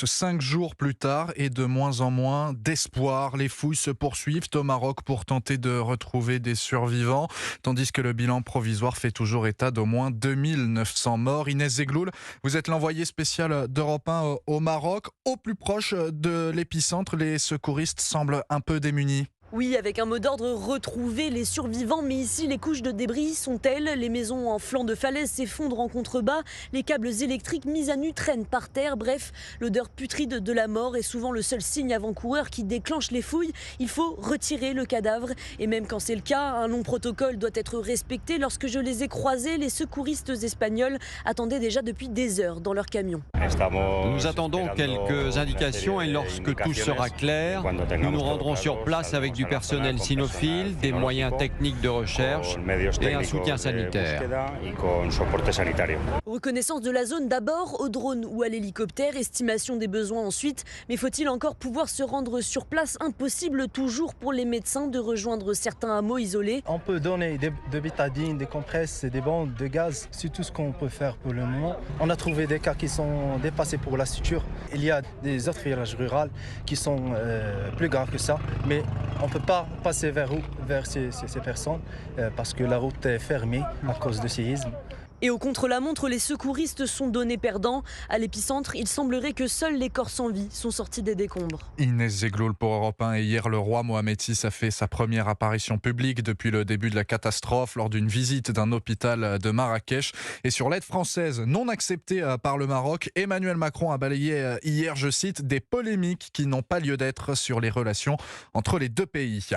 5 jours plus tard et de moins en moins d'espoir. Les fouilles se poursuivent au Maroc pour tenter de retrouver des survivants, tandis que le bilan provisoire fait toujours état d'au moins 2900 morts. Inès Zegloul, vous êtes l'envoyé spécial d'Europe 1 au Maroc. Au plus proche de l'épicentre, les secouristes semblent un peu démunis. Oui, avec un mot d'ordre, retrouver les survivants. Mais ici, les couches de débris sont telles. Les maisons en flanc de falaise s'effondrent en contrebas. Les câbles électriques mis à nu traînent par terre. Bref, l'odeur putride de la mort est souvent le seul signe avant-coureur qui déclenche les fouilles. Il faut retirer le cadavre. Et même quand c'est le cas, un long protocole doit être respecté. Lorsque je les ai croisés, les secouristes espagnols attendaient déjà depuis des heures dans leur camion. Nous attendons quelques indications et lorsque tout sera clair, nous nous rendrons sur place avec du personnel cynophile, des moyens techniques de recherche et un soutien sanitaire. Reconnaissance de la zone d'abord au drone ou à l'hélicoptère, estimation des besoins ensuite. Mais faut-il encore pouvoir se rendre sur place? Impossible toujours pour les médecins de rejoindre certains hameaux isolés. On peut donner de bétadine, des compresses, des bandes de gaz. C'est tout ce qu'on peut faire pour le moment. On a trouvé des cas qui sont dépassés pour la suture. Il y a des autres villages ruraux qui sont plus graves que ça. Mais on ne peut pas passer vers ces personnes parce que la route est fermée à cause du séisme. Et au contre-la-montre, les secouristes sont donnés perdants. À l'épicentre, il semblerait que seuls les corps sans vie sont sortis des décombres. Inès Zegloul pour Europe 1. Et hier, le roi Mohamed VI a fait sa première apparition publique depuis le début de la catastrophe lors d'une visite d'un hôpital de Marrakech. Et sur l'aide française non acceptée par le Maroc, Emmanuel Macron a balayé hier, je cite, des polémiques qui n'ont pas lieu d'être sur les relations entre les deux pays.